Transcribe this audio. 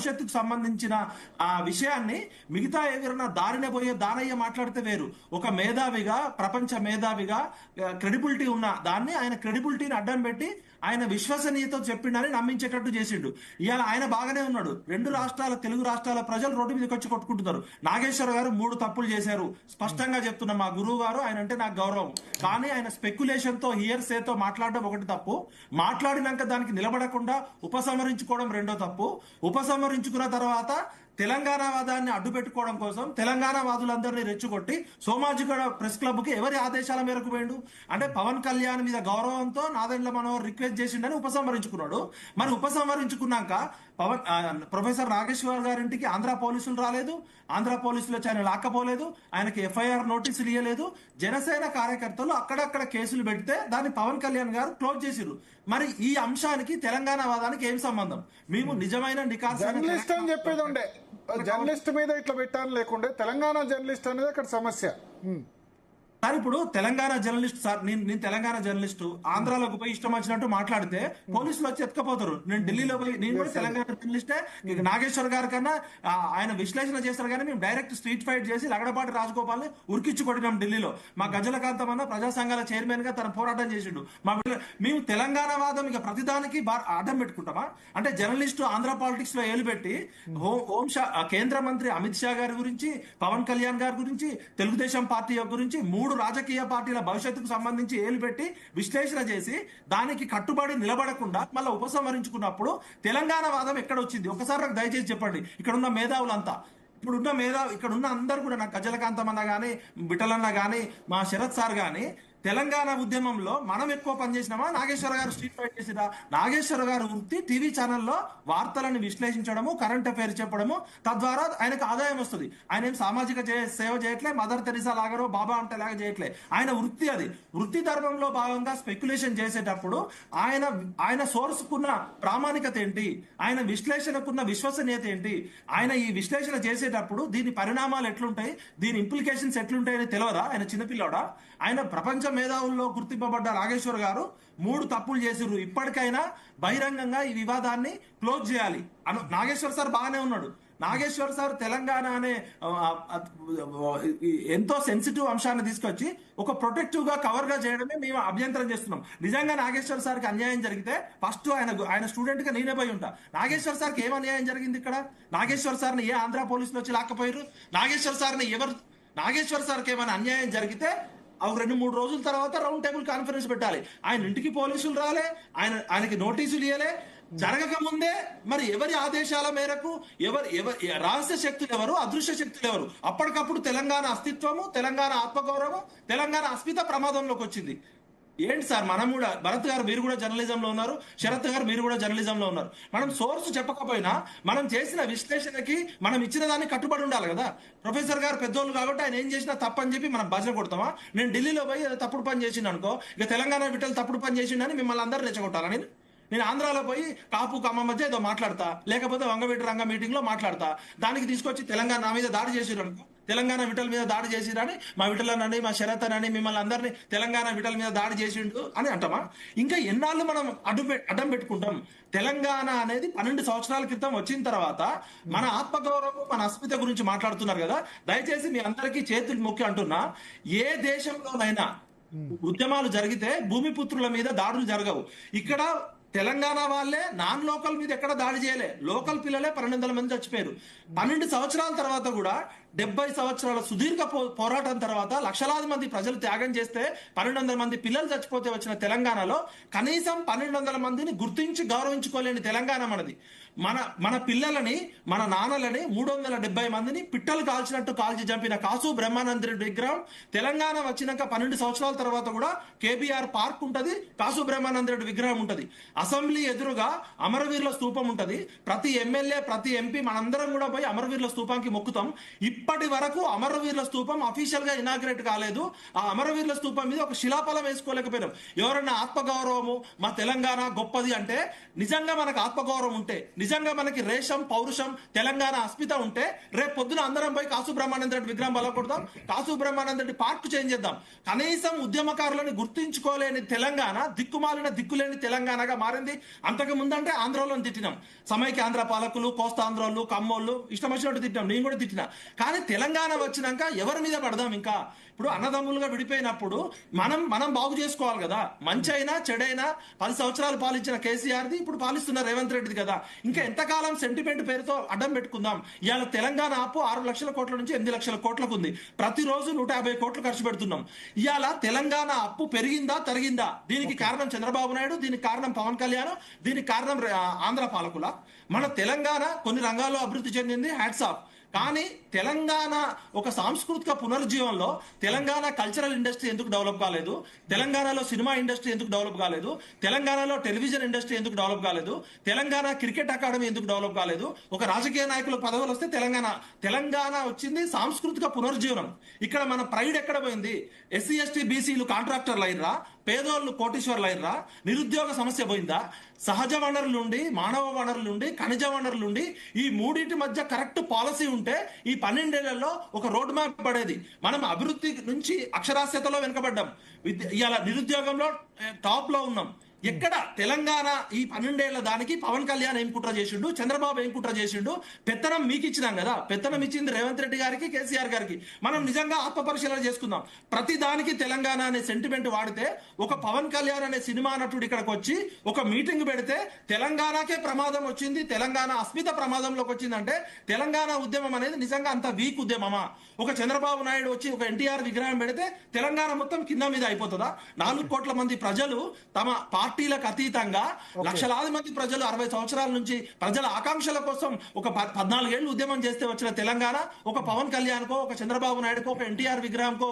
భవిష్యత్తుకు సంబంధించిన ఆ విషయాన్ని మిగతా ఎవరైనా దారిన పోయే దానయ్య మాట్లాడితే వేరు. ఒక మేధావిగా, ప్రపంచ మేధావిగా క్రెడిబిలిటీ ఉన్న దాన్ని ఆయన క్రెడిబిలిటీని అడ్డం పెట్టి ఆయన విశ్వసనీయత చెప్పిండని నమ్మించేటట్టు చేసిండు. ఇవాళ ఆయన బాగానే ఉన్నాడు. రెండు రాష్ట్రాల, తెలుగు రాష్ట్రాల ప్రజలు రోడ్డు మీదకి వచ్చి కొట్టుకుంటున్నారు. నాగేశ్వర గారు 3 తప్పులు చేశారు. స్పష్టంగా చెప్తున్నా, మా గురువు గారు, ఆయన అంటే నాకు గౌరవం. కానీ ఆయన స్పెక్యులేషన్ తో, హియర్సేతో మాట్లాడడం ఒకటి తప్పు. మాట్లాడినాక దానికి నిలబడకుండా ఉపసంహరించుకోవడం రెండో తప్పు. ఉపసంహరించుకున్న తర్వాత తెలంగాణ వాదాన్ని అడ్డు పెట్టుకోవడం కోసం తెలంగాణ వాదులందరినీ రెచ్చుకొట్టి సోమాజిగూడ ప్రెస్ క్లబ్ కి ఎవరి ఆదేశాల మేరకు పోయిండు అంటే పవన్ కళ్యాణ్ మీద గౌరవంతో నాదెండ్ల మనోహర్ రిక్వెస్ట్ చేసిండని ఉపసంహరించుకున్నాడు. మరి ఉపసంహరించుకున్నాక ప్రొఫెసర్ నాగేశ్వర్ గారింటికి ఆంధ్ర పోలీసులు రాలేదు, ఆంధ్ర పోలీసులు వచ్చి ఆయన లాక్కపోలేదు, ఆయనకి ఎఫ్ఐఆర్ నోటీసులు ఇవ్వలేదు. జనసేన కార్యకర్తలు అక్కడక్కడ కేసులు పెడితే దాన్ని పవన్ కళ్యాణ్ గారు క్లోజ్ చేసిరు. మరి ఈ అంశానికి తెలంగాణ వాదానికి ఏం సంబంధం? మేము నిజమైన జర్నలిస్ట్ అని చెప్పేది ఉండే, జర్నలిస్ట్ మీద ఇట్లా పెట్టాను లేకుండే తెలంగాణ జర్నలిస్ట్ అనేది అక్కడ సమస్య. సార్ ఇప్పుడు తెలంగాణ జర్నలిస్ట్ సార్, నేను తెలంగాణ జర్నలిస్ట్ ఆంధ్రాలోకి పోయి ఇష్టం వచ్చినట్టు మాట్లాడితే పోలీసులు వచ్చి ఎత్తుకపోతారు. నేను ఢిల్లీలో పోయి, నేను కూడా తెలంగాణ జర్నలిస్టే. నాగేశ్వర్ గారి కన్నా ఆయన విశ్లేషణ చేస్తారు, కానీ మేము డైరెక్ట్ స్ట్రీట్ ఫైట్ చేసి లగడపాటి రాజగోపాల్ని ఉరికిచ్చి కొట్టినాం ఢిల్లీలో. మా గజలకాంతం అన్న ప్రజా సంఘాల చైర్మన్ గా తన పోరాటం చేసిండు. మేము తెలంగాణ వాదం ఇక ప్రతిదానికి అడ్డం పెట్టుకుంటామా? అంటే జర్నలిస్టు ఆంధ్ర పాలిటిక్స్ లో ఏలుపెట్టి కేంద్ర మంత్రి అమిత్ షా గారి గురించి, పవన్ కళ్యాణ్ గారి గురించి, తెలుగుదేశం పార్టీ గురించి 3 రాజకీయ పార్టీల భవిష్యత్తుకు సంబంధించి ఏలు పెట్టి విశ్లేషణ చేసి దానికి కట్టుబడి నిలబడకుండా మళ్ళీ ఉపసంహరించుకున్నప్పుడు తెలంగాణ వాదం ఎక్కడ వచ్చింది? ఒకసారి నాకు దయచేసి చెప్పండి. ఇక్కడున్న మేధావులంతా, ఇక్కడున్న అందరూ కూడా, నాకు గజలకాంతం అన్న గానీ, బిటలన్న గానీ, మా శరత్ సార్ గానీ, తెలంగాణ ఉద్యమంలో మనం ఎక్కువ పనిచేసినామా, నాగేశ్వర గారు స్ట్రీట్ ఫైట్ చేసిరా? నాగేశ్వర గారు వృత్తి టీవీ ఛానల్లో వార్తలను విశ్లేషించడము, కరెంట్ అఫైర్స్ చెప్పడము, తద్వారా ఆయనకు ఆదాయం వస్తుంది. ఆయన ఏం సామాజిక సేవ చేయట్లే, మదర్ తెరిసా లాగారో బాబా అంటే లాగా చేయట్లే. ఆయన వృత్తి అది. వృత్తి ధర్మంలో భాగంగా స్పెక్యులేషన్ చేసేటప్పుడు ఆయన సోర్స్కున్న ప్రామాణికత ఏంటి, ఆయన విశ్లేషణకున్న విశ్వసనీయత ఏంటి, ఆయన ఈ విశ్లేషణ చేసేటప్పుడు దీని పరిణామాలు ఎట్లుంటాయి, దీని ఇంప్లికేషన్స్ ఎట్లుంటాయని తెలియదా? ఆయన చిన్నపిల్లడా? ఆయన ప్రపంచ మేధావుల్లో గుర్తింపబడ్డ నాగేశ్వర్ గారు 3 తప్పులు చేసిర్రు. ఇప్పటికైనా బహిరంగంగా ఈ వివాదాన్ని క్లోజ్ చేయాలి. నాగేశ్వర్ సార్ బాగానే ఉన్నాడు. నాగేశ్వర్ సార్ తెలంగాణ అనే ఎంతో సెన్సిటివ్ అంశాన్ని తీసుకొచ్చి ఒక ప్రొటెక్టివ్ గా కవర్ గా చేయడమే మేము అభ్యంతరం చేస్తున్నాం. నిజంగా నాగేశ్వర్ సార్కి అన్యాయం జరిగితే ఫస్ట్ ఆయన స్టూడెంట్ గా నేనే పోయి ఉంటా. నాగేశ్వర్ సార్కి ఏం అన్యాయం జరిగింది ఇక్కడ? నాగేశ్వర్ సార్ని ఏ ఆంధ్ర పోలీసులు వచ్చి లాక్కపోయారు? నాగేశ్వర్ సార్కి ఏమైనా అన్యాయం జరిగితే 2-3 రోజుల తర్వాత రౌండ్ టేబుల్ కాన్ఫరెన్స్ పెట్టాలి. ఆయన ఇంటికి పోలీసులు రాలే, ఆయనకి నోటీసులు ఇవ్వలే. జరగక ముందే మరి ఎవరి ఆదేశాల మేరకు రహస్య శక్తులు ఎవరు, అదృశ్య శక్తులు ఎవరు? అప్పటికప్పుడు తెలంగాణ అస్తిత్వము, తెలంగాణ ఆత్మగౌరవం, తెలంగాణ అస్మిత ప్రమాదంలోకి వచ్చింది. ఏంటి సార్, మనం కూడా, భరత్ గారు మీరు కూడా జర్నలిజంలో ఉన్నారు, శరత్ గారు మీరు కూడా జర్నలిజంలో ఉన్నారు. మనం సోర్స్ చెప్పకపోయినా మనం చేసిన విశ్లేషణకి మనం ఇచ్చిన దాన్ని కట్టుబడి ఉండాలి కదా. ప్రొఫెసర్ గారు పెద్దోళ్ళు కాబట్టి ఆయన ఏం చేసినా తప్పని చెప్పి మనం భజన కొడతామా? నేను ఢిల్లీలో పోయి తప్పుడు పని చేసిండు అనుకో, ఇక తెలంగాణ బిడ్డలు తప్పుడు పని చేసిండని మిమ్మల్ని అందరూ రెచ్చగొట్టాలని నేను ఆంధ్రాలో పోయి కాపు కమ్మ మధ్య ఏదో మాట్లాడతా, లేకపోతే వంగవీటి రంగ మీటింగ్ లో మాట్లాడతా. దానికి తీసుకొచ్చి తెలంగాణ నా మీద దాడి చేసిరు అనుకో, తెలంగాణ విటల్ మీద దాడి చేసిరని మా విటలనని, మా శరత్ అని, మిమ్మల్ని అందరినీ తెలంగాణ విటల్ మీద దాడి చేసిండు అని అంటామా? ఇంకా ఎన్నాళ్ళు మనం అడ్డం పెట్టుకుంటాం? తెలంగాణ అనేది 12 సంవత్సరాల క్రితం వచ్చిన తర్వాత మన ఆత్మగౌరవం, మన అస్మిత గురించి మాట్లాడుతున్నారు కదా. దయచేసి మీ అందరికీ చేతులు మొక్కి అంటున్నా, ఏ దేశంలోనైనా ఉద్యమాలు జరిగితే భూమిపుత్రుల మీద దాడులు జరగవు. ఇక్కడ తెలంగాణ వాళ్ళే నాన్ లోకల్ మీద ఎక్కడ దాడి చేయలే, లోకల్ పిల్లలే 1200 మంది చచ్చిపోయారు. 12 సంవత్సరాల తర్వాత కూడా 70 సంవత్సరాల సుదీర్ఘ పోరాటం తర్వాత లక్షలాది మంది ప్రజలు త్యాగం చేస్తే 1200 మంది పిల్లలు చచ్చిపోతే వచ్చిన తెలంగాణలో కనీసం 1200 మందిని గుర్తించి గౌరవించుకోలేని తెలంగాణ మనది. మన పిల్లలని, మన నాన్నలని 370 మందిని పిట్టలు కాల్చినట్టు కాల్చి చంపిన కాసు బ్రహ్మానంద రెడ్డి విగ్రహం తెలంగాణ వచ్చినాక 12 సంవత్సరాల తర్వాత కూడా కేబీఆర్ పార్క్ ఉంటది, కాసు బ్రహ్మానంద రెడ్డి విగ్రహం ఉంటది. అసెంబ్లీ ఎదురుగా అమరవీరుల స్తూపం ఉంటది. ప్రతి ఎమ్మెల్యే, ప్రతి ఎంపీ మనందరం కూడా పోయి అమరవీరుల స్తూపానికి మొక్కుతాం. ఇప్పటి వరకు అమరవీరుల స్తూపం అఫీషియల్ గా ఇనాగ్రేట్ కాలేదు. ఆ అమరవీరుల స్తూపం మీద ఒక శిలాఫలం వేసుకోలేకపోయినాం. ఎవరన్నా ఆత్మగౌరవము మా తెలంగాణ గొప్పది అంటే, నిజంగా మనకు ఆత్మగౌరవం ఉంటే, నిజంగా మనకి రేషం పౌరుషం తెలంగాణ అస్మిత ఉంటే, రేపు పొద్దున అందరం పోయి కాసు బ్రహ్మానంద రెడ్డి విగ్రహం బలకొడదాం, కాసు బ్రహ్మానంద రెడ్డి పార్క్ చేంజ్ చేద్దాం. కనీసం ఉద్యమకారులను గుర్తించుకోలేని తెలంగాణ దిక్కుమాలిన దిక్కులేని తెలంగాణగా మారింది. అంతకు ముందంటే ఆంధ్రలో తిట్టినాం, సమైక్య ఆంధ్ర పాలకులు, కోస్తాంధ్రోళ్ళు, కమ్మోళ్ళు ఇష్టం వచ్చినట్టు తిట్టినాం, నేను కూడా తిట్టినా. కానీ తెలంగాణ వచ్చినాక ఎవరి మీద పడదాం? ఇంకా ఇప్పుడు అన్నదమ్ములుగా విడిపోయినప్పుడు మనం బాగు చేసుకోవాలి కదా. మంచి అయినా చెడైనా 10 సంవత్సరాలు పాలించిన కేసీఆర్ది ఇప్పుడు పాలిస్తున్న రేవంత్ రెడ్డిది కదా. ఇంకా ఎంతకాలం సెంటిమెంట్ పేరుతో అడ్డం పెట్టుకుందాం? ఇవాళ తెలంగాణ అప్పు 6 లక్షల కోట్ల నుంచి 8 లక్షల కోట్లకు ఉంది. ప్రతిరోజు 150 కోట్లు ఖర్చు పెడుతున్నాం. ఇవాళ తెలంగాణ అప్పు పెరిగిందా తరిగిందా? దీనికి కారణం చంద్రబాబు నాయుడు, దీనికి కారణం పవన్ కళ్యాణ్, దీనికి కారణం ఆంధ్ర పాలకుల. మన తెలంగాణ కొన్ని రంగాల్లో అభివృద్ధి చెందింది, హ్యాట్స్ ఆఫ్. కానీ తెలంగాణ ఒక సాంస్కృతిక పునరుజ్జీవంలో తెలంగాణ కల్చరల్ ఇండస్ట్రీ ఎందుకు డెవలప్ కాలేదు? తెలంగాణలో సినిమా ఇండస్ట్రీ ఎందుకు డెవలప్ కాలేదు? తెలంగాణలో టెలివిజన్ ఇండస్ట్రీ ఎందుకు డెవలప్ కాలేదు? తెలంగాణ క్రికెట్ అకాడమీ ఎందుకు డెవలప్ కాలేదు? ఒక రాజకీయ నాయకులకు పదవులు వస్తే తెలంగాణ వచ్చింది సాంస్కృతిక పునరుజ్జీవనం. ఇక్కడ మన ప్రైడ్ ఎక్కడ పోయింది? ఎస్సీ ఎస్టీ బీసీలు కాంట్రాక్టర్లు అయినరా? పేదోళ్ళు కోటీశ్వర్లు అయినరా? నిరుద్యోగ సమస్య పోయిందా? సహజ వనరుల నుండి, మానవ వనరుల నుండి, ఖనిజ వనరుల నుండి ఈ మూడింటి మధ్య కరెక్ట్ పాలసీ ఉంటే ఈ 12 ఏళ్లలో ఒక రోడ్ మ్యాప్ పడేది. మనం అభివృద్ధి నుంచి అక్షరాస్యతలో వెనుకబడ్డాం. ఇవాళ నిరుద్యోగంలో టాప్ లో ఉన్నాం. ఎక్కడ తెలంగాణ ఈ 12 ఏళ్ల దానికి పవన్ కళ్యాణ్ ఏం కుట్ర చేసిండు, చంద్రబాబు ఏం కుట్ర చేసిండు? పెత్తనం మీకు ఇచ్చినాం కదా, పెత్తనం ఇచ్చింది రేవంత్ రెడ్డి గారికి, కేసీఆర్ గారికి. మనం నిజంగా ఆత్మ పరిశీలన చేసుకుందాం. ప్రతి దానికి తెలంగాణ అనే సెంటిమెంట్ వాడితే, ఒక పవన్ కళ్యాణ్ అనే సినిమా నటుడు ఇక్కడికి వచ్చి ఒక మీటింగ్ పెడితే తెలంగాణకే ప్రమాదం వచ్చింది, తెలంగాణ అస్మిత ప్రమాదంలోకి వచ్చిందంటే తెలంగాణ ఉద్యమం అనేది నిజంగా అంత వీక్ ఉద్యమమా? ఒక చంద్రబాబు నాయుడు వచ్చి ఒక ఎన్టీఆర్ విగ్రహం పెడితే తెలంగాణ మొత్తం కింద మీద అయిపోతుందా? 4 కోట్ల మంది ప్రజలు తమ పార్టీలకు అతీతంగా, లక్షలాది మంది ప్రజలు 60 సంవత్సరాల నుంచి ప్రజల ఆకాంక్షల కోసం ఒక 14 ఏళ్లు ఉద్యమం చేస్తే వచ్చిన తెలంగాణ ఒక పవన్ కళ్యాణ్కో, ఒక చంద్రబాబు నాయుడుకో, ఒక ఎన్టీఆర్ విగ్రహంకో